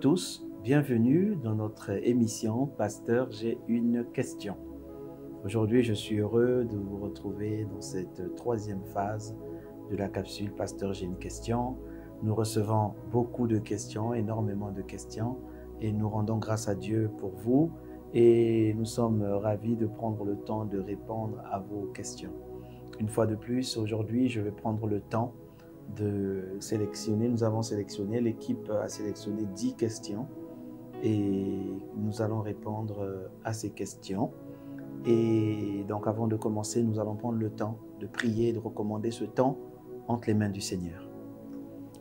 tous, bienvenue dans notre émission Pasteur, j'ai une question. Aujourd'hui, je suis heureux de vous retrouver dans cette troisième phase de la capsule Pasteur, j'ai une question. Nous recevons beaucoup de questions, énormément de questions, et nous rendons grâce à Dieu pour vous. Et nous sommes ravis de prendre le temps de répondre à vos questions. Une fois de plus, aujourd'hui, je vais prendre le temps de sélectionner. Nous avons sélectionné, l'équipe a sélectionné 10 questions et nous allons répondre à ces questions. Et donc, avant de commencer, nous allons prendre le temps de prier et de recommander ce temps entre les mains du Seigneur.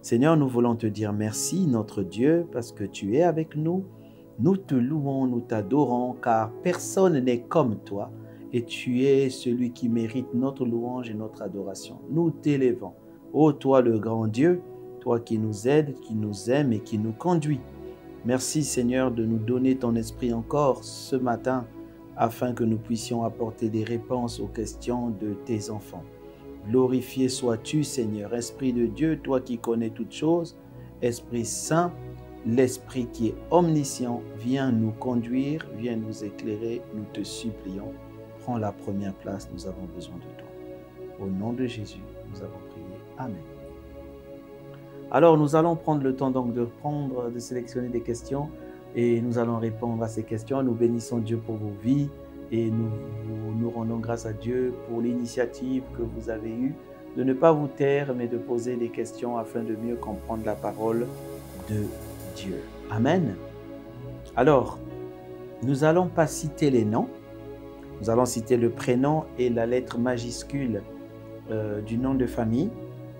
Seigneur, nous voulons te dire merci, notre Dieu, parce que tu es avec nous. Nous te louons, nous t'adorons, car personne n'est comme toi et tu es celui qui mérite notre louange et notre adoration. Nous t'élèvons. Ô toi le grand Dieu, toi qui nous aides, qui nous aimes et qui nous conduit. Merci Seigneur de nous donner ton esprit encore ce matin afin que nous puissions apporter des réponses aux questions de tes enfants. Glorifié sois-tu Seigneur, Esprit de Dieu, toi qui connais toutes choses, Esprit Saint, l'Esprit qui est omniscient, viens nous conduire, viens nous éclairer, nous te supplions. Prends la première place, nous avons besoin de toi. Au nom de Jésus, nous avons prié. Amen. Alors, nous allons prendre le temps donc de sélectionner des questions et nous allons répondre à ces questions. Nous bénissons Dieu pour vos vies et nous rendons grâce à Dieu pour l'initiative que vous avez eue de ne pas vous taire, mais de poser des questions afin de mieux comprendre la parole de Dieu. Amen. Alors, nous n'allons pas citer les noms. Nous allons citer le prénom et la lettre majuscule du nom de famille.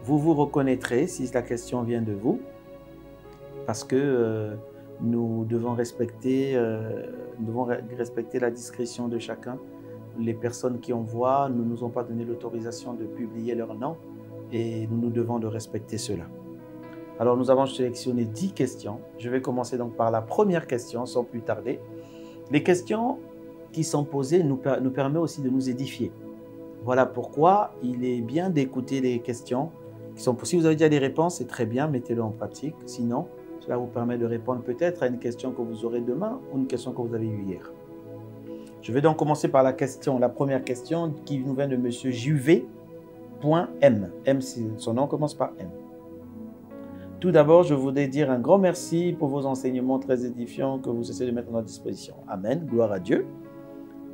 Vous vous reconnaîtrez si la question vient de vous, parce que nous devons respecter la discrétion de chacun. Les personnes qui envoient ne nous ont pas donné l'autorisation de publier leur nom et nous devons de respecter cela. Alors nous avons sélectionné 10 questions. Je vais commencer donc par la première question sans plus tarder. Les questions qui sont posées nous permettent aussi de nous édifier. Voilà pourquoi il est bien d'écouter les questions qui sont possibles. Si vous avez déjà des réponses, c'est très bien, mettez-le en pratique. Sinon, cela vous permet de répondre peut-être à une question que vous aurez demain ou une question que vous avez eue hier. Je vais donc commencer par la première question qui nous vient de M. Juvet.m. Son nom commence par M. Tout d'abord, je voudrais dire un grand merci pour vos enseignements très édifiants que vous essayez de mettre à notre disposition. Amen, gloire à Dieu.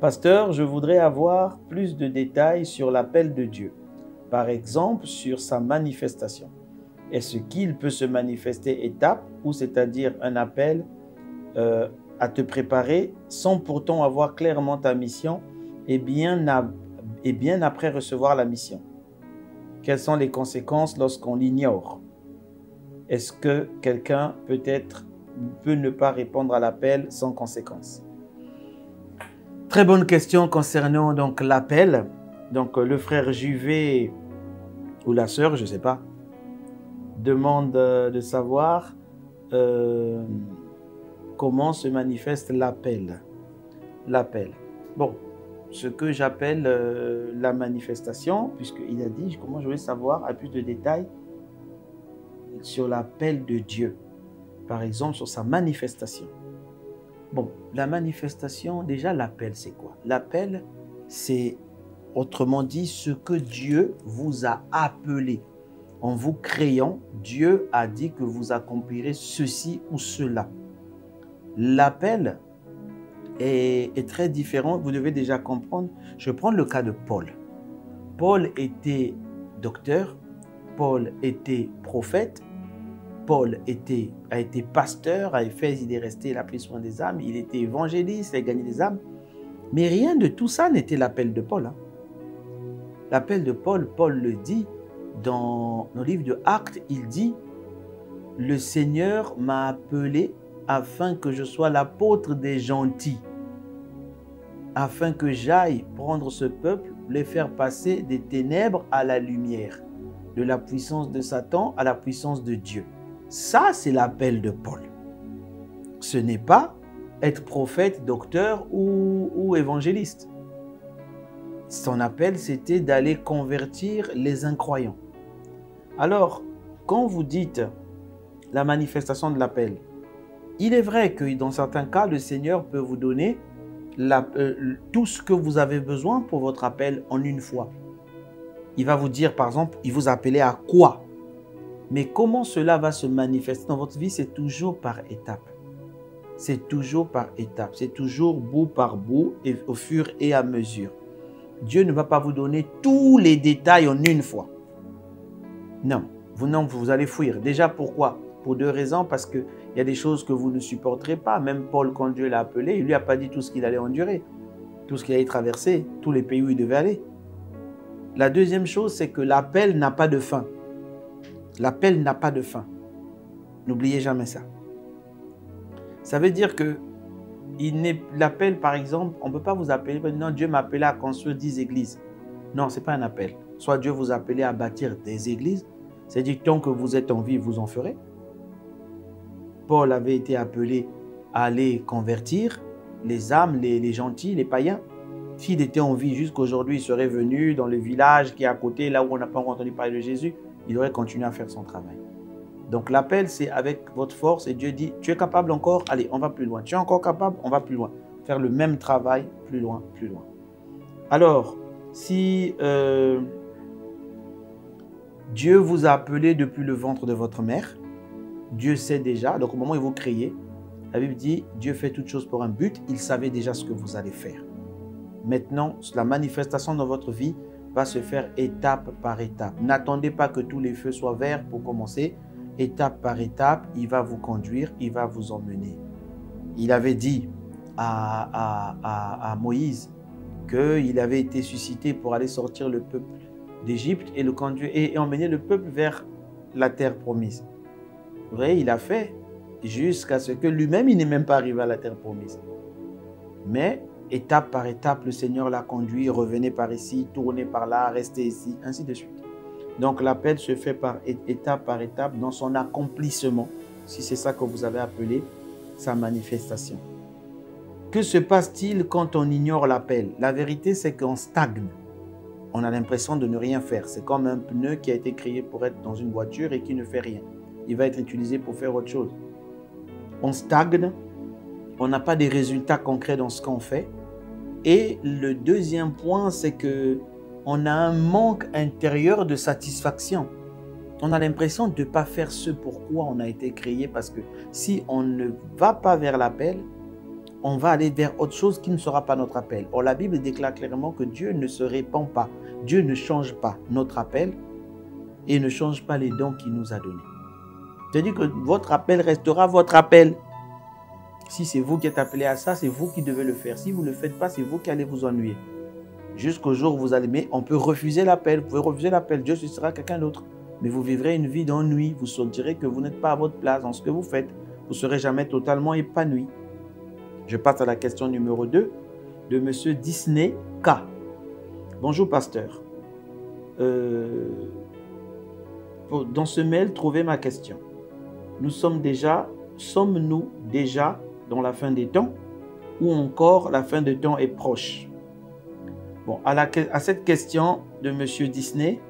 Pasteur, je voudrais avoir plus de détails sur l'appel de Dieu. Par exemple, sur sa manifestation. Est-ce qu'il peut se manifester étape, ou c'est-à-dire un appel à te préparer sans pourtant avoir clairement ta mission et bien après recevoir la mission? Quelles sont les conséquences lorsqu'on l'ignore? Est-ce que quelqu'un peut ne pas répondre à l'appel sans conséquence? Très bonne question concernant donc l'appel. Donc le frère Juvet ou la sœur, je ne sais pas, demande de savoir comment se manifeste l'appel. Bon, ce que j'appelle la manifestation, puisqu'il a dit comment je vais savoir à plus de détails sur l'appel de Dieu. Par exemple, sur sa manifestation. Bon, la manifestation, déjà l'appel, c'est quoi? L'appel, c'est autrement dit ce que Dieu vous a appelé. En vous créant, Dieu a dit que vous accomplirez ceci ou cela. L'appel est très différent, vous devez déjà comprendre. Je vais prendre le cas de Paul. Paul était docteur, Paul était prophète, Paul a été pasteur, à Éphèse il est resté, il a pris soin des âmes, il était évangéliste, il a gagné des âmes. Mais rien de tout ça n'était l'appel de Paul. L'appel de Paul, Paul le dit dans le livre de Actes, il dit « Le Seigneur m'a appelé afin que je sois l'apôtre des gentils, afin que j'aille prendre ce peuple, les faire passer des ténèbres à la lumière, de la puissance de Satan à la puissance de Dieu. » Ça, c'est l'appel de Paul. Ce n'est pas être prophète, docteur ou évangéliste. Son appel, c'était d'aller convertir les incroyants. Alors, quand vous dites la manifestation de l'appel, Il est vrai que dans certains cas, le Seigneur peut vous donner tout ce que vous avez besoin pour votre appel en une fois. Il va vous dire, par exemple, il vous appelait à quoi? Mais comment cela va se manifester dans votre vie? C'est toujours par étapes. C'est toujours par étapes. C'est toujours bout par bout et au fur et à mesure. Dieu ne va pas vous donner tous les détails en une fois. Non, vous allez fuir. Déjà, pourquoi? Pour deux raisons. Parce qu'il y a des choses que vous ne supporterez pas. Même Paul, quand Dieu l'a appelé, il ne lui a pas dit tout ce qu'il allait endurer, tout ce qu'il allait traverser, tous les pays où il devait aller. La deuxième chose, c'est que l'appel n'a pas de fin. L'appel n'a pas de fin. N'oubliez jamais ça. Ça veut dire que l'appel, par exemple, on ne peut pas vous appeler, non, Dieu m'a appelé à construire 10 églises. Non, ce n'est pas un appel. Soit Dieu vous a appelé à bâtir des églises, c'est-à-dire tant que vous êtes en vie, vous en ferez. Paul avait été appelé à aller convertir les âmes, les gentils, les païens. S'il était en vie jusqu'aujourd'hui, il serait venu dans le village qui est à côté, là où on n'a pas entendu parler de Jésus, il aurait continué à faire son travail. Donc l'appel, c'est avec votre force et Dieu dit, tu es capable encore, allez, on va plus loin. Tu es encore capable, on va plus loin. Faire le même travail, plus loin, plus loin. Alors, si Dieu vous a appelé depuis le ventre de votre mère, Dieu sait déjà, donc au moment où il vous créez, la Bible dit, Dieu fait toutes choses pour un but, il savait déjà ce que vous allez faire. Maintenant, la manifestation dans votre vie va se faire étape par étape. N'attendez pas que tous les feux soient verts pour commencer. Étape par étape, il va vous conduire, il va vous emmener. Il avait dit à Moïse qu'il avait été suscité pour aller sortir le peuple d'Égypte et le conduire et emmener le peuple vers la terre promise. Vrai, il a fait jusqu'à ce que lui-même, il n'est même pas arrivé à la terre promise. Mais étape par étape, le Seigneur l'a conduit, revenez par ici, tournez par là, restez ici, ainsi de suite. Donc l'appel se fait par étape dans son accomplissement, si c'est ça que vous avez appelé sa manifestation. Que se passe-t-il quand on ignore l'appel? La vérité, c'est qu'on stagne. On a l'impression de ne rien faire. C'est comme un pneu qui a été créé pour être dans une voiture et qui ne fait rien. Il va être utilisé pour faire autre chose. On stagne, on n'a pas de résultats concrets dans ce qu'on fait. Et le deuxième point, c'est que on a un manque intérieur de satisfaction. On a l'impression de ne pas faire ce pourquoi on a été créé parce que si on ne va pas vers l'appel, on va aller vers autre chose qui ne sera pas notre appel. Or, la Bible déclare clairement que Dieu ne se répand pas. Dieu ne change pas notre appel et ne change pas les dons qu'il nous a donnés. C'est-à-dire que votre appel restera votre appel. Si c'est vous qui êtes appelé à ça, c'est vous qui devez le faire. Si vous ne le faites pas, c'est vous qui allez vous ennuyer. Jusqu'au jour où vous allez, mais on peut refuser l'appel. Vous pouvez refuser l'appel. Dieu suscitera quelqu'un d'autre. Mais vous vivrez une vie d'ennui. Vous sentirez que vous n'êtes pas à votre place dans ce que vous faites. Vous ne serez jamais totalement épanoui. Je passe à la question numéro 2 de M. Disney K. Bonjour, pasteur. Dans ce mail, trouvez ma question. Sommes-nous déjà dans la fin des temps ou encore la fin des temps est proche? Bon, à cette question de M. Disney,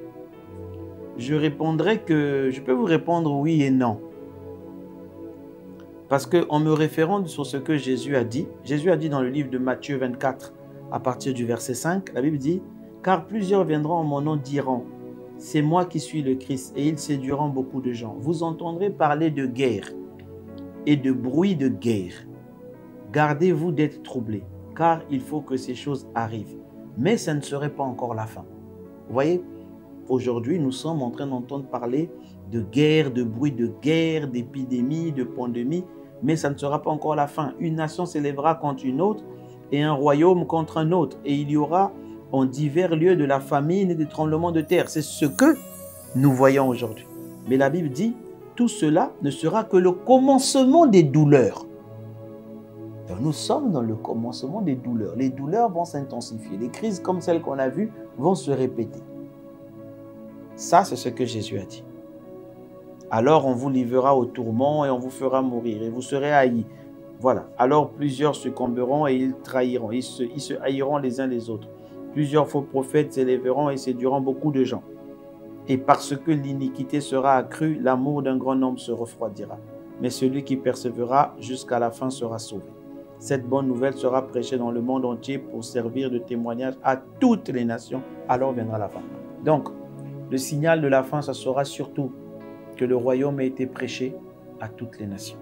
je peux vous répondre oui et non. Parce qu'en me référant sur ce que Jésus a dit dans le livre de Matthieu 24, à partir du verset 5, la Bible dit « Car plusieurs viendront en mon nom diront, c'est moi qui suis le Christ, et ils séduiront beaucoup de gens. Vous entendrez parler de guerre et de bruit de guerre. Gardez-vous d'être troublés, car il faut que ces choses arrivent. Mais ça ne serait pas encore la fin. » Vous voyez, aujourd'hui, nous sommes en train d'entendre parler de guerre, de bruit de guerre, d'épidémie, de pandémie, mais ça ne sera pas encore la fin. Une nation s'élèvera contre une autre et un royaume contre un autre. Et il y aura en divers lieux de la famine et des tremblements de terre. C'est ce que nous voyons aujourd'hui. Mais la Bible dit, tout cela ne sera que le commencement des douleurs. Donc nous sommes dans le commencement des douleurs. Les douleurs vont s'intensifier. Les crises comme celles qu'on a vues vont se répéter. Ça, c'est ce que Jésus a dit. Alors on vous livrera au tourment et on vous fera mourir et vous serez haïs. Voilà. Alors plusieurs succomberont et ils trahiront. Ils se haïront les uns les autres. Plusieurs faux prophètes s'élèveront et séduiront beaucoup de gens. Et parce que l'iniquité sera accrue, l'amour d'un grand nombre se refroidira. mais celui qui persévérera jusqu'à la fin sera sauvé. Cette bonne nouvelle sera prêchée dans le monde entier pour servir de témoignage à toutes les nations. Alors viendra la fin. Donc, le signal de la fin, ça sera surtout que le royaume a été prêché à toutes les nations.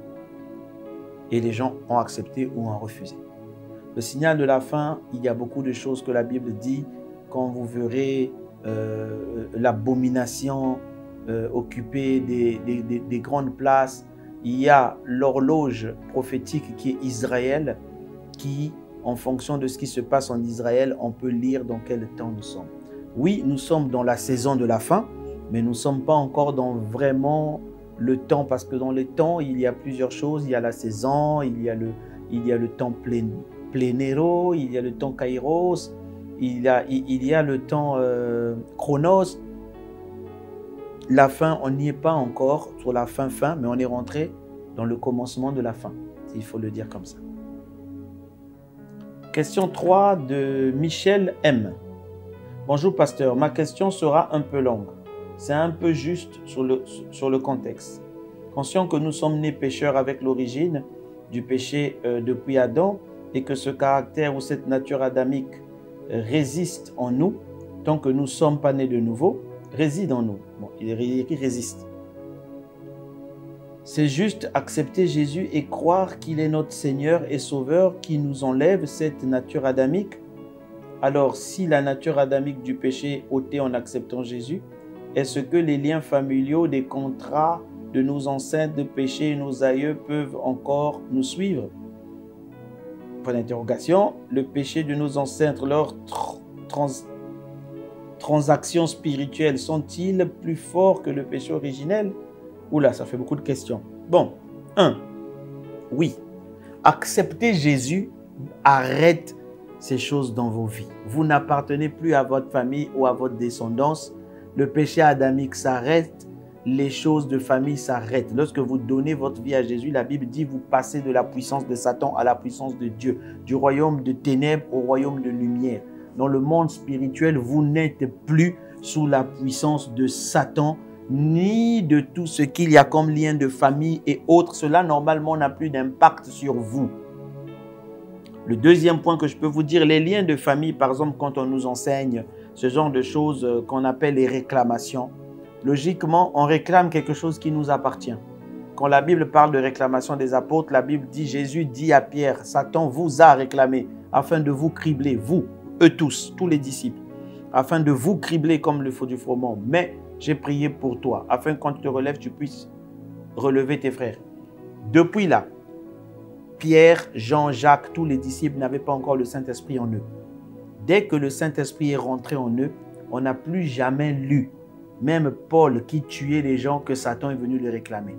Et les gens ont accepté ou ont refusé. Le signal de la fin, il y a beaucoup de choses que la Bible dit. Quand vous verrez l'abomination occuper des grandes places, il y a l'horloge prophétique qui est Israël, qui, en fonction de ce qui se passe en Israël, on peut lire dans quel temps nous sommes. Oui, nous sommes dans la saison de la fin, mais nous ne sommes pas encore dans vraiment le temps, parce que dans les temps, il y a plusieurs choses. Il y a la saison, il y a le temps plénéro, il y a le temps kairos, il y a le temps chronos. La fin, on n'y est pas encore sur la fin, mais on est rentré dans le commencement de la fin, s'il faut le dire comme ça. Question 3 de Michel M. Bonjour pasteur, ma question sera un peu longue. C'est un peu juste sur le contexte. Conscient que nous sommes nés pécheurs avec l'origine du péché depuis Adam et que ce caractère ou cette nature adamique résiste en nous, tant que nous ne sommes pas nés de nouveau, réside en nous. Bon, il est écrit résiste. C'est juste accepter Jésus et croire qu'il est notre Seigneur et Sauveur qui nous enlève cette nature adamique. Alors, si la nature adamique du péché est ôtée en acceptant Jésus, est-ce que les liens familiaux, des contrats de nos ancêtres de péché et nos aïeux peuvent encore nous suivre? Point d'interrogation. Le péché de nos ancêtres, leurs transactions spirituelles sont-ils plus forts que le péché originel? Oula, ça fait beaucoup de questions. Bon, 1. Oui. Accepter Jésus arrête ces choses dans vos vies. Vous n'appartenez plus à votre famille ou à votre descendance. Le péché adamique s'arrête. Les choses de famille s'arrêtent. Lorsque vous donnez votre vie à Jésus, la Bible dit vous passez de la puissance de Satan à la puissance de Dieu, du royaume de ténèbres au royaume de lumière. Dans le monde spirituel, vous n'êtes plus sous la puissance de Satan, ni de tout ce qu'il y a comme lien de famille et autres. Cela, normalement, n'a plus d'impact sur vous. Le deuxième point que je peux vous dire, les liens de famille, par exemple, quand on nous enseigne ce genre de choses qu'on appelle les réclamations, logiquement, on réclame quelque chose qui nous appartient. Quand la Bible parle de réclamation des apôtres, la Bible dit, Jésus dit à Pierre, Satan vous a réclamé afin de vous cribler, vous, eux tous les disciples, afin de vous cribler comme le feu du froment. Mais j'ai prié pour toi, afin que quand tu te relèves, tu puisses relever tes frères. Depuis là, Pierre, Jean, Jacques, tous les disciples n'avaient pas encore le Saint-Esprit en eux. Dès que le Saint-Esprit est rentré en eux, on n'a plus jamais lu, même Paul qui tuait les gens, que Satan est venu les réclamer.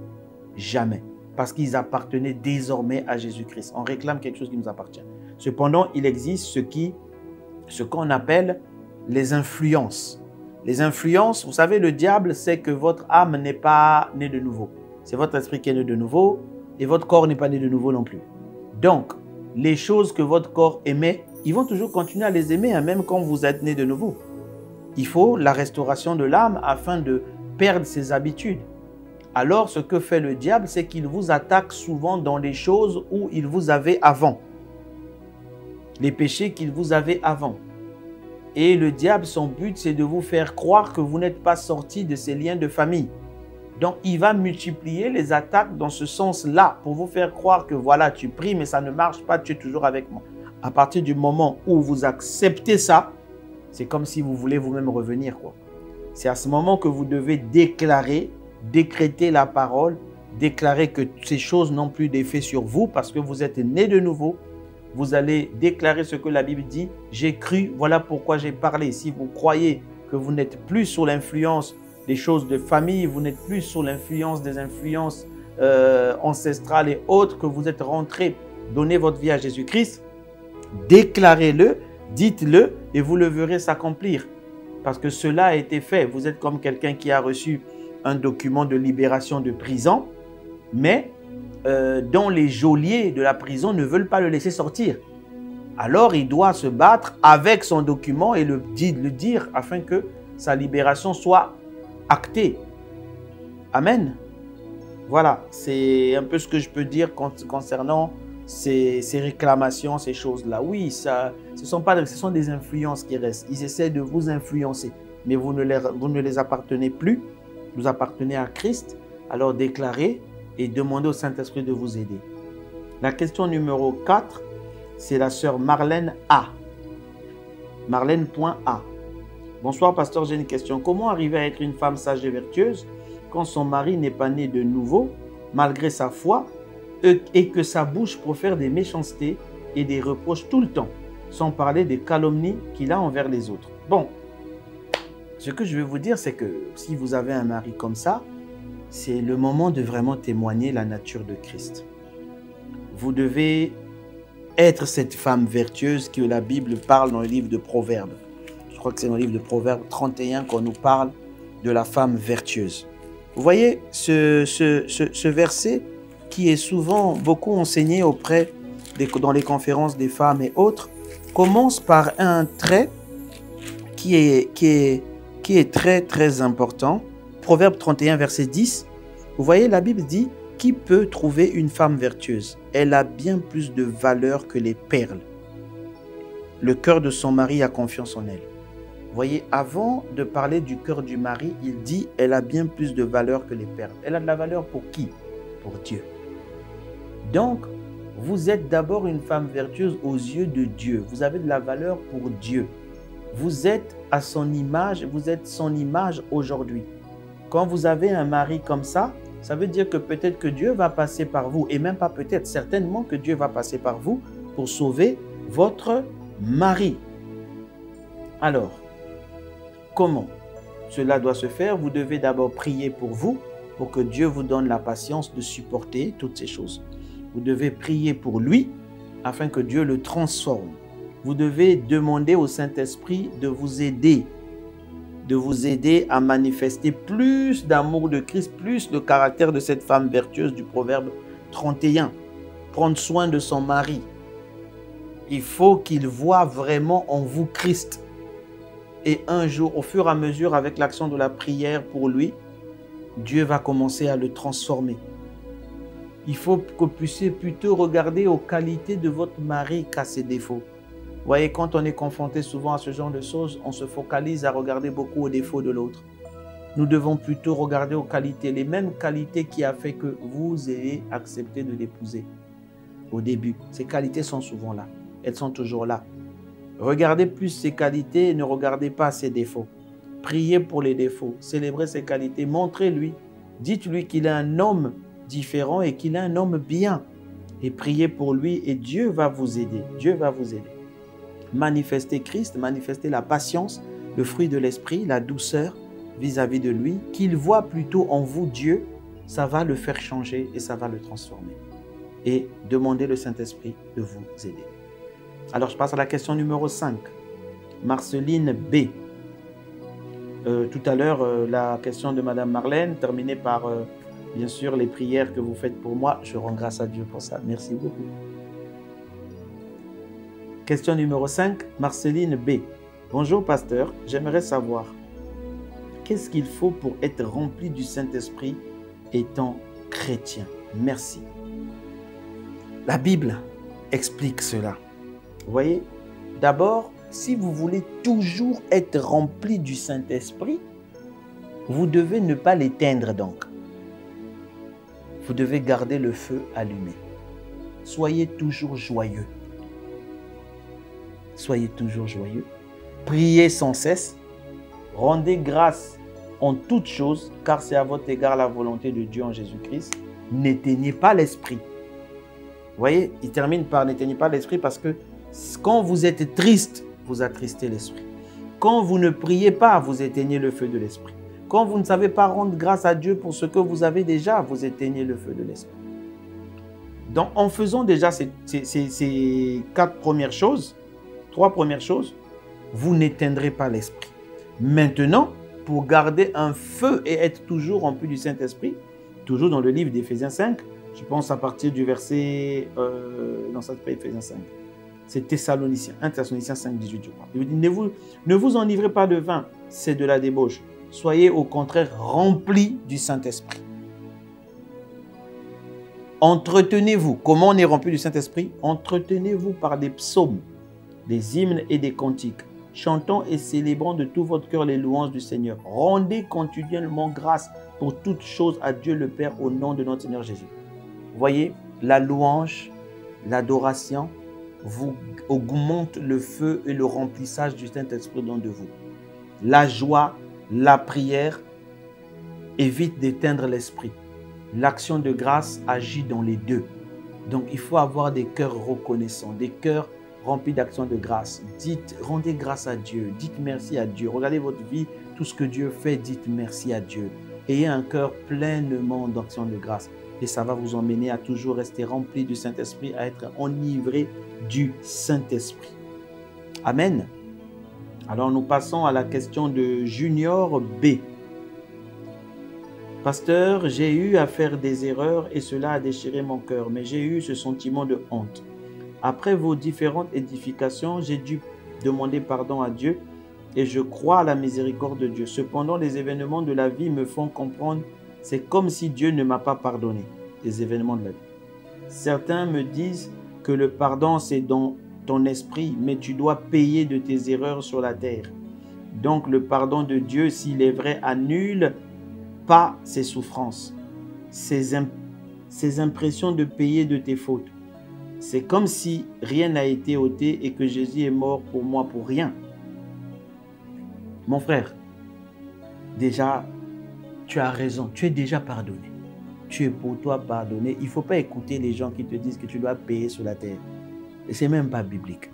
Jamais. Parce qu'ils appartenaient désormais à Jésus-Christ. On réclame quelque chose qui nous appartient. Cependant, il existe ce qu'on appelle les influences. Les influences, vous savez, le diable sait que votre âme n'est pas née de nouveau. C'est votre esprit qui est né de nouveau et votre corps n'est pas né de nouveau non plus. Donc, les choses que votre corps aimait, ils vont toujours continuer à les aimer, même quand vous êtes né de nouveau. Il faut la restauration de l'âme afin de perdre ses habitudes. Alors, ce que fait le diable, c'est qu'il vous attaque souvent dans les choses où il vous avait avant. Les péchés qu'il vous avait avant. Et le diable, son but, c'est de vous faire croire que vous n'êtes pas sorti de ces liens de famille. Donc, il va multiplier les attaques dans ce sens-là pour vous faire croire que voilà, tu pries, mais ça ne marche pas, tu es toujours avec moi. À partir du moment où vous acceptez ça, c'est comme si vous voulez vous-même revenir, quoi. C'est à ce moment que vous devez déclarer, décréter la parole, déclarer que ces choses n'ont plus d'effet sur vous parce que vous êtes né de nouveau. Vous allez déclarer ce que la Bible dit. J'ai cru, voilà pourquoi j'ai parlé. Si vous croyez que vous n'êtes plus sous l'influence des choses de famille, vous n'êtes plus sous l'influence des influences ancestrales et autres, que vous êtes rentré, donnez votre vie à Jésus-Christ, déclarez-le, dites-le et vous le verrez s'accomplir. Parce que cela a été fait. Vous êtes comme quelqu'un qui a reçu un document de libération de prison, mais dont les geôliers de la prison ne veulent pas le laisser sortir. Alors, il doit se battre avec son document et le dire afin que sa libération soit actée. Amen. Voilà, c'est un peu ce que je peux dire concernant ces réclamations, ces choses-là. Oui, ce sont des influences qui restent. Ils essaient de vous influencer, mais vous ne les appartenez plus. Vous appartenez à Christ. Alors déclarez et demandez au Saint-Esprit de vous aider. La question numéro 4, c'est la sœur Marlène A. Marlène.A. Bonsoir, pasteur, j'ai une question. Comment arriver à être une femme sage et vertueuse quand son mari n'est pas né de nouveau, malgré sa foi, et que sa bouche profère des méchancetés et des reproches tout le temps, sans parler des calomnies qu'il a envers les autres? Bon, ce que je vais vous dire, c'est que si vous avez un mari comme ça, c'est le moment de vraiment témoigner la nature de Christ. Vous devez être cette femme vertueuse que la Bible parle dans le livre de Proverbes. Je crois que c'est dans le livre de Proverbes 31 qu'on nous parle de la femme vertueuse. Vous voyez, ce verset qui est souvent beaucoup enseigné dans les conférences des femmes et autres, commence par un trait qui est très très important. Proverbe 31, verset 10. Vous voyez, la Bible dit, qui peut trouver une femme vertueuse? Elle a bien plus de valeur que les perles. Le cœur de son mari a confiance en elle. Vous voyez, avant de parler du cœur du mari, il dit, elle a bien plus de valeur que les perles. Elle a de la valeur pour qui? Pour Dieu. Donc, vous êtes d'abord une femme vertueuse aux yeux de Dieu. Vous avez de la valeur pour Dieu. Vous êtes à son image, vous êtes son image aujourd'hui. Quand vous avez un mari comme ça veut dire que peut-être que Dieu va passer par vous, et même pas peut-être, certainement que Dieu va passer par vous pour sauver votre mari. Alors, comment cela doit se faire? Vous devez d'abord prier pour vous, pour que Dieu vous donne la patience de supporter toutes ces choses. Vous devez prier pour lui, afin que Dieu le transforme. Vous devez demander au Saint-Esprit de vous aider à manifester plus d'amour de Christ, plus le caractère de cette femme vertueuse du Proverbe 31. Prendre soin de son mari. Il faut qu'il voie vraiment en vous Christ. Et un jour, au fur et à mesure, avec l'action de la prière pour lui, Dieu va commencer à le transformer. Il faut que vous puissiez plutôt regarder aux qualités de votre mari qu'à ses défauts. Vous voyez, quand on est confronté souvent à ce genre de choses, on se focalise à regarder beaucoup aux défauts de l'autre. Nous devons plutôt regarder aux qualités, les mêmes qualités qui a fait que vous ayez accepté de l'épouser au début. Ces qualités sont souvent là. Elles sont toujours là. Regardez plus ses qualités et ne regardez pas ses défauts. Priez pour les défauts, célébrez ses qualités, montrez-lui. Dites-lui qu'il est un homme différent et qu'il est un homme bien. Et priez pour lui et Dieu va vous aider. Dieu va vous aider. Manifestez Christ, manifestez la patience, le fruit de l'esprit, la douceur vis-à-vis de lui, qu'il voit plutôt en vous Dieu, ça va le faire changer et ça va le transformer. Et demandez le Saint-Esprit de vous aider. Alors je passe à la question numéro 5. Marceline B. Tout à l'heure, la question de Madame Marlène, terminée par bien sûr les prières que vous faites pour moi. Je rends grâce à Dieu pour ça. Merci beaucoup. Question numéro 5, Marceline B. Bonjour pasteur, j'aimerais savoir, qu'est-ce qu'il faut pour être rempli du Saint-Esprit étant chrétien? Merci. La Bible explique cela. Vous voyez, d'abord, si vous voulez toujours être rempli du Saint-Esprit, vous devez ne pas l'éteindre donc. Vous devez garder le feu allumé. Soyez toujours joyeux. Soyez toujours joyeux. Priez sans cesse. Rendez grâce en toutes choses, car c'est à votre égard la volonté de Dieu en Jésus-Christ. N'éteignez pas l'esprit. Vous voyez, il termine par n'éteignez pas l'esprit parce que quand vous êtes triste, vous attristez l'esprit. Quand vous ne priez pas, vous éteignez le feu de l'esprit. Quand vous ne savez pas rendre grâce à Dieu pour ce que vous avez déjà, vous éteignez le feu de l'esprit. Donc, en faisant déjà ces quatre premières choses, trois premières choses, vous n'éteindrez pas l'esprit. Maintenant, pour garder un feu et être toujours rempli du Saint-Esprit, toujours dans le livre d'Éphésiens 5, je pense à partir du verset, non, ça c'est pas Éphésiens 5, c'est Thessaloniciens, 1 Thessaloniciens 5, 18, je crois. Il dit, ne vous enivrez pas de vin, c'est de la débauche. Soyez au contraire remplis du Saint-Esprit. Entretenez-vous. Comment on est rempli du Saint-Esprit? Entretenez-vous par des psaumes, des hymnes et des cantiques, chantant et célébrant de tout votre cœur les louanges du Seigneur. Rendez continuellement grâce pour toutes choses à Dieu le Père au nom de notre Seigneur Jésus. Voyez, la louange, l'adoration vous augmente le feu et le remplissage du Saint-Esprit dans de vous. La joie, la prière évite d'éteindre l'esprit. L'action de grâce agit dans les deux. Donc, il faut avoir des cœurs reconnaissants, des cœurs remplis d'actions de grâce. Dites, rendez grâce à Dieu, dites merci à Dieu. Regardez votre vie, tout ce que Dieu fait, dites merci à Dieu. Ayez un cœur pleinement d'actions de grâce. Et ça va vous emmener à toujours rester rempli du Saint-Esprit, à être enivré du Saint-Esprit. Amen. Alors, nous passons à la question de Junior B. Pasteur, j'ai eu à faire des erreurs et cela a déchiré mon cœur, mais j'ai eu ce sentiment de honte. Après vos différentes édifications, j'ai dû demander pardon à Dieu et je crois à la miséricorde de Dieu. Cependant, les événements de la vie me font comprendre, c'est comme si Dieu ne m'a pas pardonné, les événements de la vie. Certains me disent que le pardon, c'est dans ton esprit, mais tu dois payer de tes erreurs sur la terre. Donc, le pardon de Dieu, s'il est vrai, annule pas ses souffrances, ses impressions de payer de tes fautes. C'est comme si rien n'a été ôté et que Jésus est mort pour moi pour rien. Mon frère, déjà, tu as raison, tu es déjà pardonné. Tu es pour toi pardonné. Il ne faut pas écouter les gens qui te disent que tu dois payer sur la terre. Et ce n'est même pas biblique.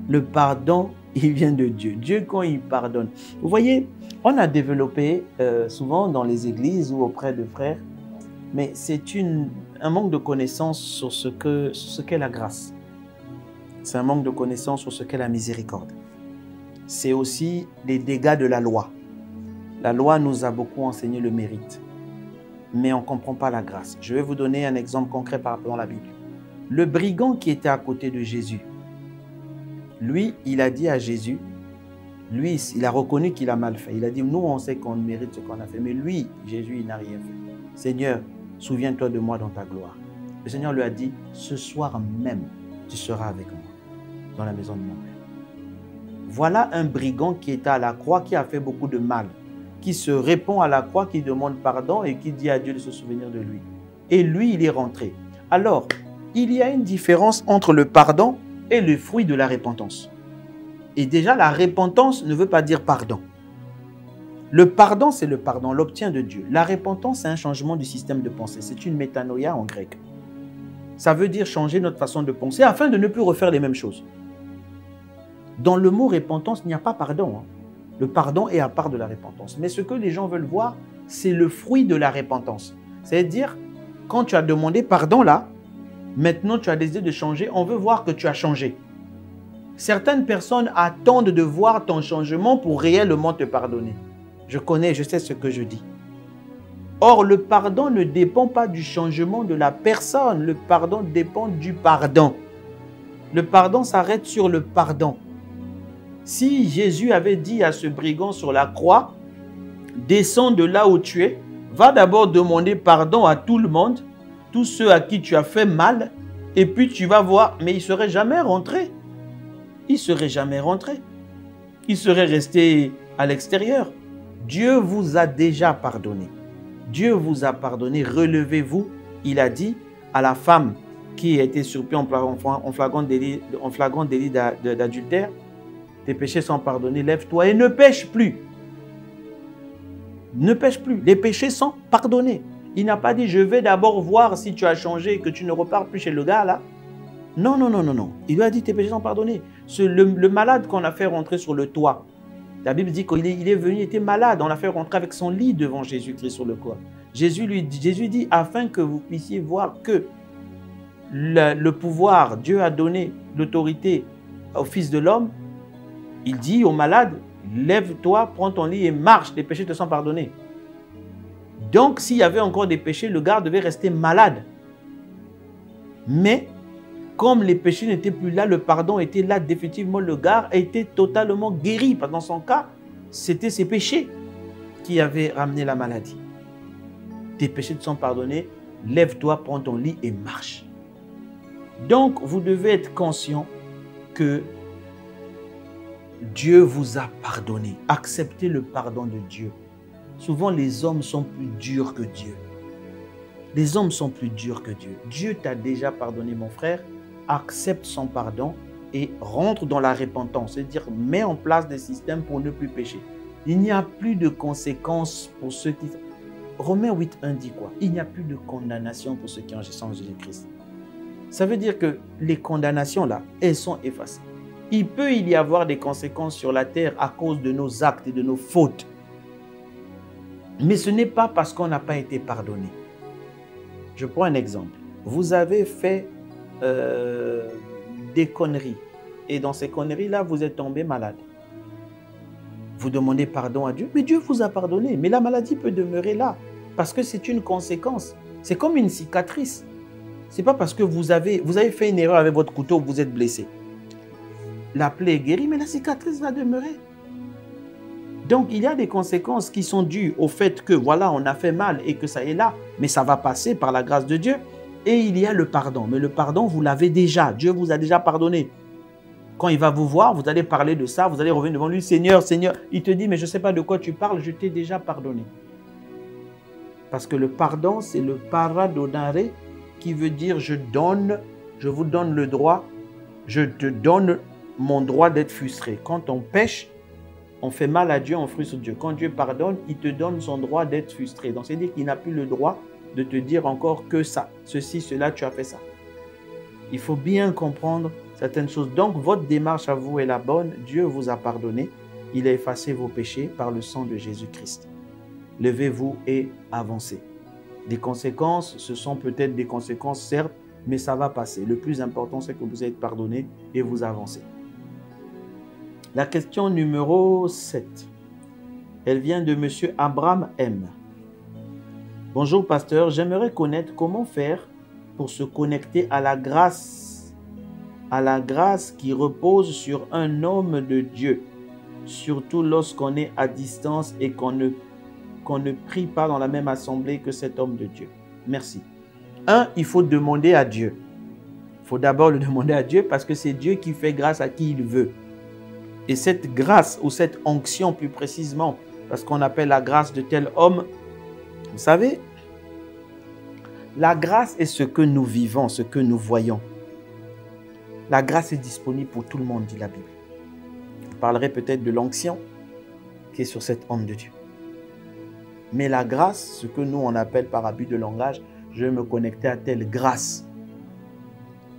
Le pardon, il vient de Dieu. Dieu, quand il pardonne. Vous voyez, on a développé souvent dans les églises ou auprès de frères, mais c'est un manque de connaissance sur ce qu'est la grâce. C'est un manque de connaissance sur ce qu'est la miséricorde. C'est aussi les dégâts de la loi. La loi nous a beaucoup enseigné le mérite, mais on ne comprend pas la grâce. Je vais vous donner un exemple concret par rapport à la Bible. Le brigand qui était à côté de Jésus, lui, il a dit à Jésus, lui, il a reconnu qu'il a mal fait. Il a dit, nous, on sait qu'on mérite ce qu'on a fait. Mais lui, Jésus, il n'a rien fait. Seigneur, souviens-toi de moi dans ta gloire. Le Seigneur lui a dit, ce soir même, tu seras avec moi dans la maison de mon Père. Voilà un brigand qui était à la croix, qui a fait beaucoup de mal, qui se répond à la croix, qui demande pardon et qui dit à Dieu de se souvenir de lui. Et lui, il est rentré. Alors, il y a une différence entre le pardon et le fruit de la repentance. Et déjà, la repentance ne veut pas dire pardon. Le pardon, c'est le pardon, on l'obtient de Dieu. La repentance, c'est un changement du système de pensée. C'est une métanoïa en grec. Ça veut dire changer notre façon de penser afin de ne plus refaire les mêmes choses. Dans le mot repentance, il n'y a pas pardon. Le pardon est à part de la repentance. Mais ce que les gens veulent voir, c'est le fruit de la repentance. C'est-à-dire, quand tu as demandé pardon là, maintenant tu as décidé de changer, on veut voir que tu as changé. Certaines personnes attendent de voir ton changement pour réellement te pardonner. Je connais, je sais ce que je dis. Or, le pardon ne dépend pas du changement de la personne. Le pardon dépend du pardon. Le pardon s'arrête sur le pardon. Si Jésus avait dit à ce brigand sur la croix, descends de là où tu es, va d'abord demander pardon à tout le monde, tous ceux à qui tu as fait mal, et puis tu vas voir, mais il ne serait jamais rentré. Il ne serait jamais rentré. Il serait resté à l'extérieur. Dieu vous a déjà pardonné. Dieu vous a pardonné. Relevez-vous. Il a dit à la femme qui a été surprise en flagrant délit d'adultère, tes péchés sont pardonnés, lève-toi et ne pêche plus. Ne pêche plus. Les péchés sont pardonnés. Il n'a pas dit, je vais d'abord voir si tu as changé et que tu ne repars plus chez le gars là. Non, non, non, non, non. Il lui a dit, tes péchés sont pardonnés. Le malade qu'on a fait rentrer sur le toit, la Bible dit qu'il est venu, il était malade. On l'a fait rentrer avec son lit devant Jésus-Christ sur le corps. Jésus dit, afin que vous puissiez voir que le pouvoir, Dieu a donné l'autorité au Fils de l'homme. Il dit au malade, lève-toi, prends ton lit et marche, les péchés te sont pardonnés. Donc, s'il y avait encore des péchés, le gars devait rester malade. Mais, comme les péchés n'étaient plus là, le pardon était là, définitivement, le gars était totalement guéri. Parce que dans son cas, c'était ses péchés qui avaient ramené la maladie. Tes péchés te sont pardonnés, lève-toi, prends ton lit et marche. Donc, vous devez être conscient que Dieu vous a pardonné. Acceptez le pardon de Dieu. Souvent, les hommes sont plus durs que Dieu. Les hommes sont plus durs que Dieu. Dieu t'a déjà pardonné, mon frère. Accepte son pardon et rentre dans la repentance. C'est-à-dire, mets en place des systèmes pour ne plus pécher. Il n'y a plus de conséquences pour ceux qui... Romains 8.1 dit quoi? Il n'y a plus de condamnation pour ceux qui ont en Jésus-Christ. Ça veut dire que les condamnations là, elles sont effacées. Il peut y avoir des conséquences sur la terre à cause de nos actes et de nos fautes. Mais ce n'est pas parce qu'on n'a pas été pardonné. Je prends un exemple. Vous avez fait des conneries. Et dans ces conneries-là, vous êtes tombé malade. Vous demandez pardon à Dieu, mais Dieu vous a pardonné. Mais la maladie peut demeurer là, parce que c'est une conséquence. C'est comme une cicatrice. Ce n'est pas parce que vous avez fait une erreur avec votre couteau que vous êtes blessé. La plaie est guérie, mais la cicatrice va demeurer. Donc, il y a des conséquences qui sont dues au fait que, voilà, on a fait mal et que ça est là, mais ça va passer par la grâce de Dieu. Et il y a le pardon. Mais le pardon, vous l'avez déjà. Dieu vous a déjà pardonné. Quand il va vous voir, vous allez parler de ça, vous allez revenir devant lui, Seigneur, Seigneur. Il te dit, mais je ne sais pas de quoi tu parles, je t'ai déjà pardonné. Parce que le pardon, c'est le paradonare, qui veut dire je vous donne le droit, je te donne mon droit d'être frustré. Quand on pêche, on fait mal à Dieu, on frustre Dieu. Quand Dieu pardonne, il te donne son droit d'être frustré. Donc, c'est-à-dire qu'il n'a plus le droit de te dire encore que ça, ceci, cela, tu as fait ça. Il faut bien comprendre certaines choses. Donc, votre démarche à vous est la bonne. Dieu vous a pardonné. Il a effacé vos péchés par le sang de Jésus-Christ. Levez-vous et avancez. Des conséquences, ce sont peut-être des conséquences, certes, mais ça va passer. Le plus important, c'est que vous êtes pardonné et vous avancez. La question numéro 7. Elle vient de M. Abraham M. Bonjour, pasteur. J'aimerais connaître comment faire pour se connecter à la grâce qui repose sur un homme de Dieu, surtout lorsqu'on est à distance et qu'on ne prie pas dans la même assemblée que cet homme de Dieu. Merci. Il faut demander à Dieu. Il faut d'abord le demander à Dieu parce que c'est Dieu qui fait grâce à qui il veut. Et cette grâce ou cette onction plus précisément, parce qu'on appelle la grâce de tel homme, vous savez, la grâce est ce que nous vivons, ce que nous voyons. La grâce est disponible pour tout le monde, dit la Bible. Je parlerai peut-être de l'onction qui est sur cet homme de Dieu. Mais la grâce, ce que nous on appelle par abus de langage, je vais me connecter à telle grâce.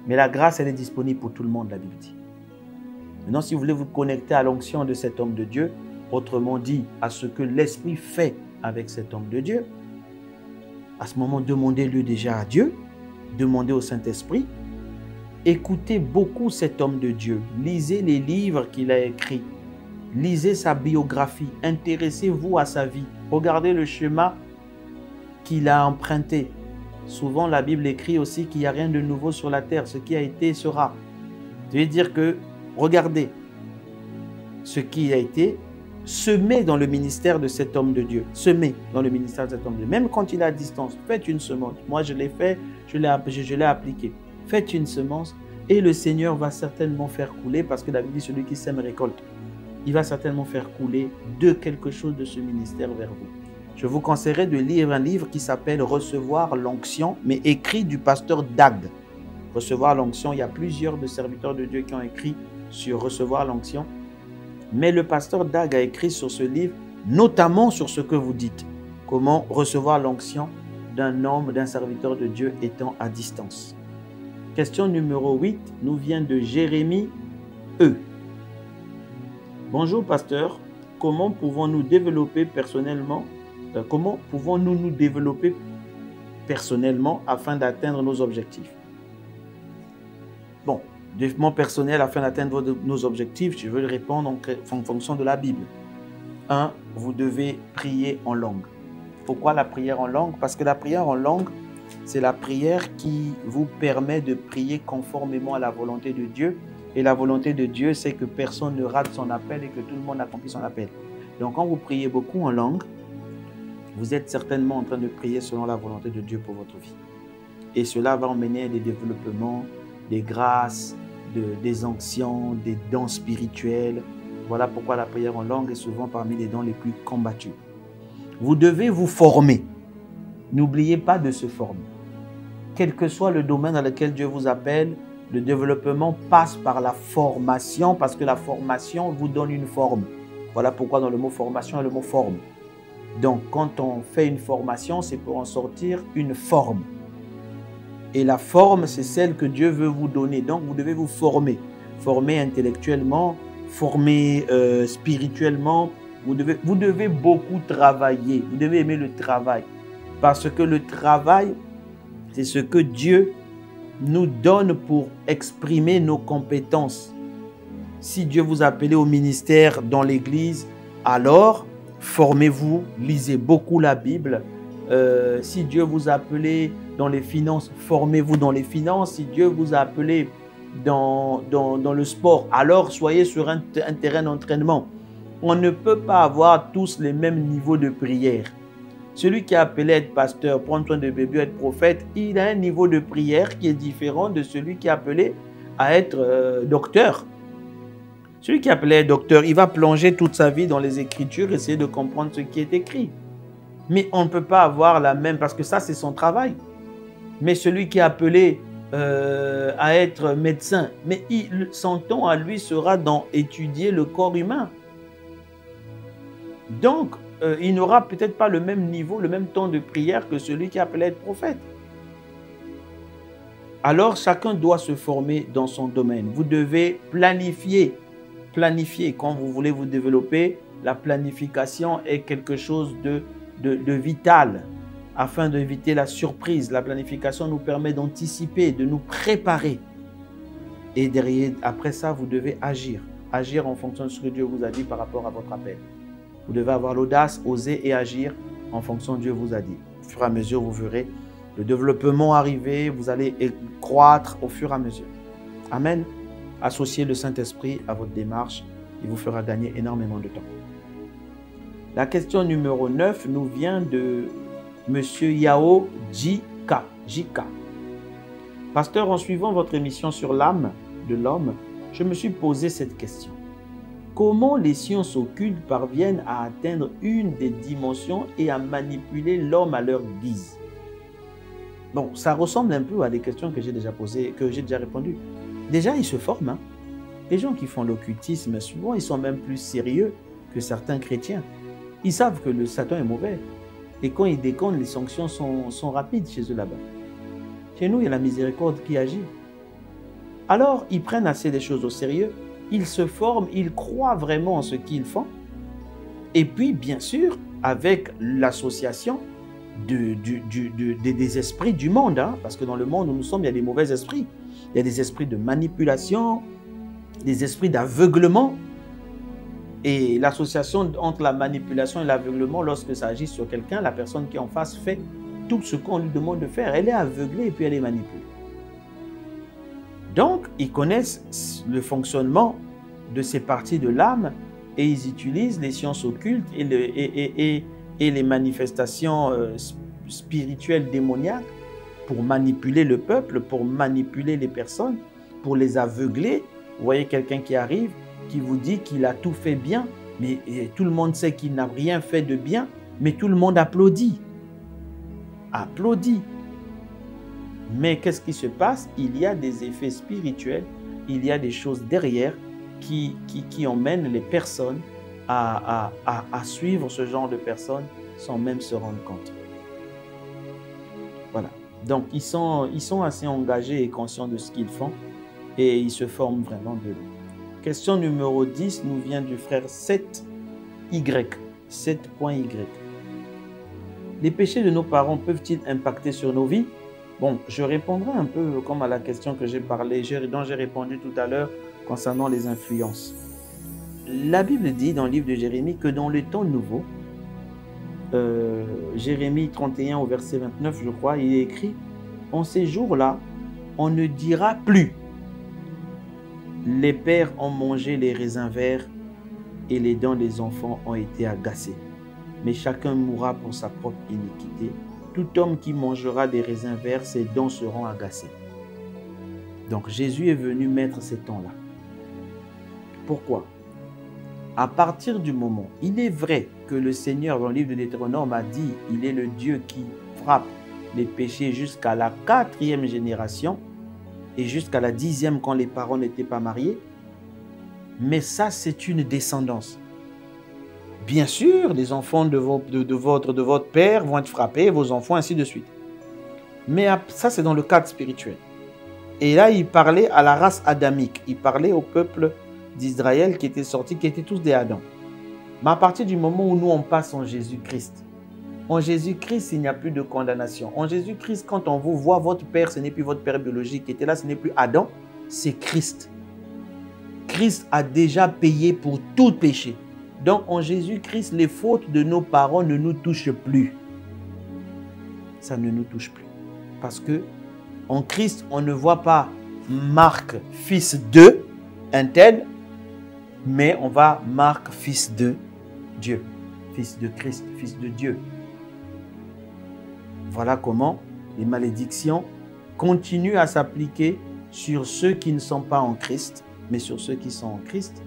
Mais la grâce, elle est disponible pour tout le monde, la Bible dit. Maintenant, si vous voulez vous connecter à l'onction de cet homme de Dieu, autrement dit, à ce que l'Esprit fait avec cet homme de Dieu, à ce moment, demandez-le déjà à Dieu, demandez au Saint-Esprit, écoutez beaucoup cet homme de Dieu, lisez les livres qu'il a écrits, lisez sa biographie, intéressez-vous à sa vie, regardez le chemin qu'il a emprunté. Souvent, la Bible écrit aussi qu'il n'y a rien de nouveau sur la terre, ce qui a été sera. Ça veut dire que regardez ce qui a été semé dans le ministère de cet homme de Dieu. Semé dans le ministère de cet homme de Dieu. Même quand il est à distance, faites une semence. Moi, je l'ai fait, je l'ai appliqué. Faites une semence et le Seigneur va certainement faire couler, parce que la Bible dit celui qui sème récolte. Il va certainement faire couler de quelque chose de ce ministère vers vous. Je vous conseillerais de lire un livre qui s'appelle « Recevoir l'onction », mais écrit du pasteur Dag. Recevoir l'onction, il y a plusieurs de serviteurs de Dieu qui ont écrit sur recevoir l'onction. Mais le pasteur Dag a écrit sur ce livre, notamment sur ce que vous dites. Comment recevoir l'onction d'un homme, d'un serviteur de Dieu étant à distance. Question numéro 8 nous vient de Jérémie E. Bonjour pasteur, comment pouvons-nous développer personnellement, nous développer personnellement afin d'atteindre nos objectifs? Bon, développement personnel afin d'atteindre nos objectifs, je veux répondre en fonction de la Bible. 1. Vous devez prier en langue. Pourquoi la prière en langue? Parce que la prière en langue, c'est la prière qui vous permet de prier conformément à la volonté de Dieu. Et la volonté de Dieu, c'est que personne ne rate son appel et que tout le monde accomplit son appel. Donc, quand vous priez beaucoup en langue, vous êtes certainement en train de prier selon la volonté de Dieu pour votre vie. Et cela va emmener des développements, des grâces, des onctions, des dons spirituels. Voilà pourquoi la prière en langue est souvent parmi les dons les plus combattus. Vous devez vous former. N'oubliez pas de se former. Quel que soit le domaine dans lequel Dieu vous appelle, le développement passe par la formation parce que la formation vous donne une forme. Voilà pourquoi dans le mot formation, il y a le mot forme. Donc, quand on fait une formation, c'est pour en sortir une forme. Et la forme, c'est celle que Dieu veut vous donner. Donc, vous devez vous former. Former intellectuellement, former spirituellement. Vous devez beaucoup travailler. Vous devez aimer le travail. Parce que le travail, c'est ce que Dieu nous donne pour exprimer nos compétences. Si Dieu vous a appelé au ministère dans l'Église, alors formez-vous, lisez beaucoup la Bible. Si Dieu vous a appelé dans les finances, formez-vous dans les finances. Si Dieu vous a appelé dans le sport, alors soyez sur un terrain d'entraînement. On ne peut pas avoir tous les mêmes niveaux de prière. Celui qui est appelé à être pasteur, prendre soin de bébés, être prophète, il a un niveau de prière qui est différent de celui qui est appelé à être docteur. Celui qui est appelé à être docteur, il va plonger toute sa vie dans les Écritures, essayer de comprendre ce qui est écrit. Mais on ne peut pas avoir la même, parce que ça, c'est son travail. Mais celui qui est appelé à être médecin, mais son temps à lui sera dans étudier le corps humain. Donc, il n'aura peut-être pas le même niveau, le même temps de prière que celui qui est appelé à être prophète. Alors, chacun doit se former dans son domaine. Vous devez planifier. Planifier. Quand vous voulez vous développer, la planification est quelque chose de vital afin d'éviter la surprise. La planification nous permet d'anticiper, de nous préparer. Et derrière, après ça, vous devez agir. Agir en fonction de ce que Dieu vous a dit par rapport à votre appel. Vous devez avoir l'audace, oser et agir en fonction de ce que Dieu vous a dit. Au fur et à mesure, vous verrez le développement arriver, vous allez croître au fur et à mesure. Amen. Associez le Saint-Esprit à votre démarche, il vous fera gagner énormément de temps. La question numéro 9 nous vient de M. Yao Jika. Pasteur, en suivant votre émission sur l'âme de l'homme, je me suis posé cette question. Comment les sciences occultes parviennent à atteindre une des dimensions et à manipuler l'homme à leur guise? Bon, ça ressemble un peu à des questions que j'ai déjà posées, que j'ai déjà répondu. Déjà, ils se forment. Les gens qui font l'occultisme, souvent, ils sont même plus sérieux que certains chrétiens. Ils savent que le Satan est mauvais. Et quand ils déconnent, les sanctions sont rapides chez eux là-bas. Chez nous, il y a la miséricorde qui agit. Alors, ils prennent assez des choses au sérieux. Ils se forment, ils croient vraiment en ce qu'ils font. Et puis, bien sûr, avec l'association des esprits du monde. Hein, parce que dans le monde où nous sommes, il y a des mauvais esprits. Il y a des esprits de manipulation, des esprits d'aveuglement. Et l'association entre la manipulation et l'aveuglement, lorsque ça agit sur quelqu'un, la personne qui est en face fait tout ce qu'on lui demande de faire. Elle est aveuglée et puis elle est manipulée. Donc, ils connaissent le fonctionnement de ces parties de l'âme et ils utilisent les sciences occultes et les manifestations spirituelles démoniaques pour manipuler le peuple, pour manipuler les personnes, pour les aveugler. Vous voyez quelqu'un qui arrive, qui vous dit qu'il a tout fait bien, mais tout le monde sait qu'il n'a rien fait de bien, mais tout le monde applaudit. Applaudit. Mais qu'est-ce qui se passe? Il y a des effets spirituels, il y a des choses derrière qui emmènent les personnes à suivre ce genre de personnes sans même se rendre compte. Voilà. Donc, ils sont assez engagés et conscients de ce qu'ils font et ils se forment vraiment de l'eau. Question numéro 10 nous vient du frère 7Y. 7.Y. Les péchés de nos parents peuvent-ils impacter sur nos vies? Bon, je répondrai un peu comme à la question que j'ai parlé, dont j'ai répondu tout à l'heure concernant les influences. La Bible dit dans le livre de Jérémie que dans le temps nouveau, Jérémie 31 au verset 29, je crois, il est écrit « En ces jours-là, on ne dira plus « Les pères ont mangé les raisins verts et les dents des enfants ont été agacées. Mais chacun mourra pour sa propre iniquité. tout homme qui mangera des raisins verts, ses dents seront agacées. Donc Jésus est venu mettre ces temps-là. Pourquoi? À partir du moment, il est vrai que le Seigneur dans le livre de Deutéronome a dit, il est le Dieu qui frappe les péchés jusqu'à la 4e génération et jusqu'à la 10e quand les parents n'étaient pas mariés. Mais ça, c'est une descendance. Bien sûr, les enfants de votre père vont être frappés, vos enfants, ainsi de suite. Mais ça, c'est dans le cadre spirituel. Et là, il parlait à la race adamique. Il parlait au peuple d'Israël qui étaient sortis, qui étaient tous des Adams. Mais à partir du moment où nous, on passe en Jésus-Christ, il n'y a plus de condamnation. En Jésus-Christ, quand on vous voit, votre père, ce n'est plus votre père biologique qui était là, ce n'est plus Adam, c'est Christ. Christ a déjà payé pour tout péché. Donc, en Jésus-Christ, les fautes de nos parents ne nous touchent plus. Ça ne nous touche plus. Parce que en Christ, on ne voit pas Marc, fils de un tel, mais on va Marc, fils de Dieu. Fils de Christ, fils de Dieu. Voilà comment les malédictions continuent à s'appliquer sur ceux qui ne sont pas en Christ, mais sur ceux qui sont en Christ,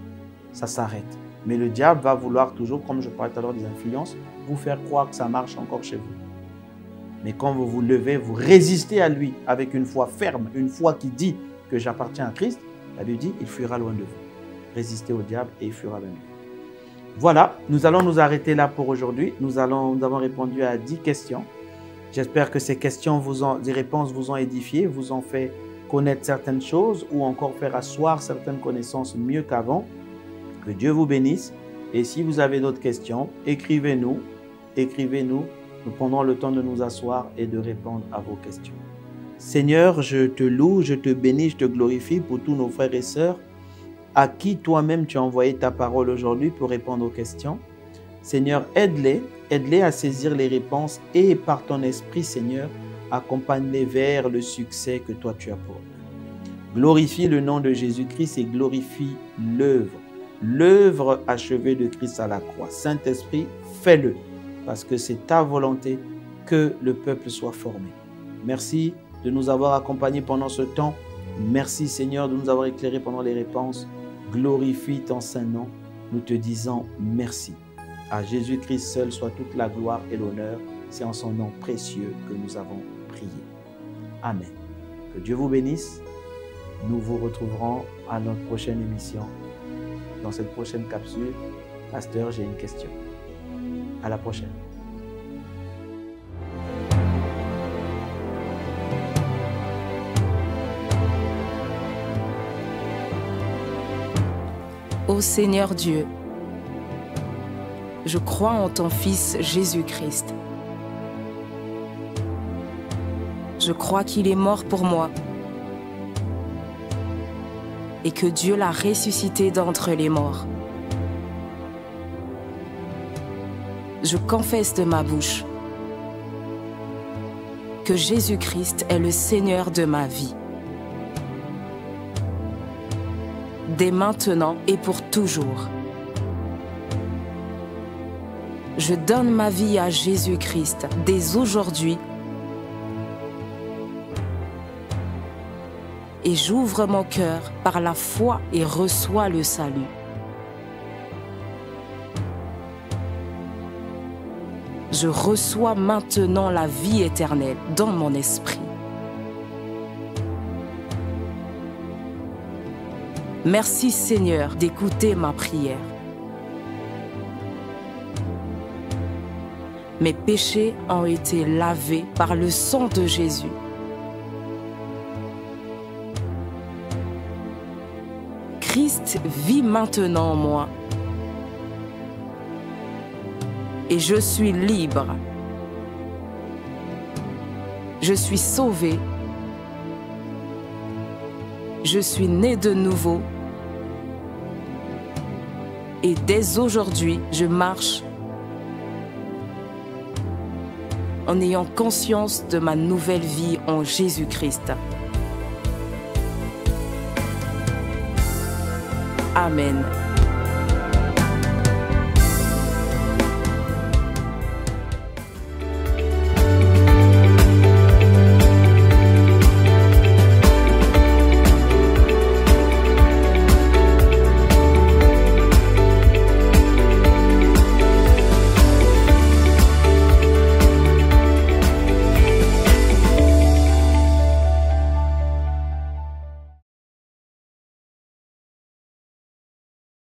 ça s'arrête. Mais le diable va vouloir toujours, comme je parlais tout à l'heure des influences, vous faire croire que ça marche encore chez vous. Mais quand vous vous levez, vous résistez à lui avec une foi ferme, une foi qui dit que j'appartiens à Christ, la Bible dit, il fuira loin de vous. Résistez au diable et il fuira loin de vous. Voilà, nous allons nous arrêter là pour aujourd'hui. Nous avons répondu à 10 questions. J'espère que ces questions, des réponses vous ont édifié, vous ont fait connaître certaines choses ou encore faire asseoir certaines connaissances mieux qu'avant. Que Dieu vous bénisse. Et si vous avez d'autres questions, écrivez-nous. Nous prendrons le temps de nous asseoir et de répondre à vos questions. Seigneur, je te loue, je te bénis, je te glorifie pour tous nos frères et sœurs à qui toi-même tu as envoyé ta parole aujourd'hui pour répondre aux questions. Seigneur, aide-les à saisir les réponses et par ton esprit, Seigneur, accompagne-les vers le succès que toi tu as pour eux. Glorifie le nom de Jésus-Christ et glorifie l'œuvre achevée de Christ à la croix. Saint-Esprit, fais-le, parce que c'est ta volonté que le peuple soit formé. Merci de nous avoir accompagnés pendant ce temps. Merci Seigneur de nous avoir éclairés pendant les réponses. Glorifie ton saint nom. Nous te disons merci. À Jésus-Christ seul soit toute la gloire et l'honneur. C'est en son nom précieux que nous avons prié. Amen. Que Dieu vous bénisse. Nous vous retrouverons à notre prochaine émission. Dans cette prochaine capsule, Pasteur, j'ai une question. À la prochaine. Ô Seigneur Dieu, je crois en ton Fils Jésus-Christ. Je crois qu'il est mort pour moi et que Dieu l'a ressuscité d'entre les morts. Je confesse de ma bouche que Jésus-Christ est le Seigneur de ma vie. Dès maintenant et pour toujours. Je donne ma vie à Jésus-Christ dès aujourd'hui et j'ouvre mon cœur par la foi et reçois le salut. Je reçois maintenant la vie éternelle dans mon esprit. Merci Seigneur d'écouter ma prière. Mes péchés ont été lavés par le sang de Jésus. Christ vit maintenant en moi. Et je suis libre. Je suis sauvé. Je suis né de nouveau. Et dès aujourd'hui, je marche en ayant conscience de ma nouvelle vie en Jésus-Christ. Amen.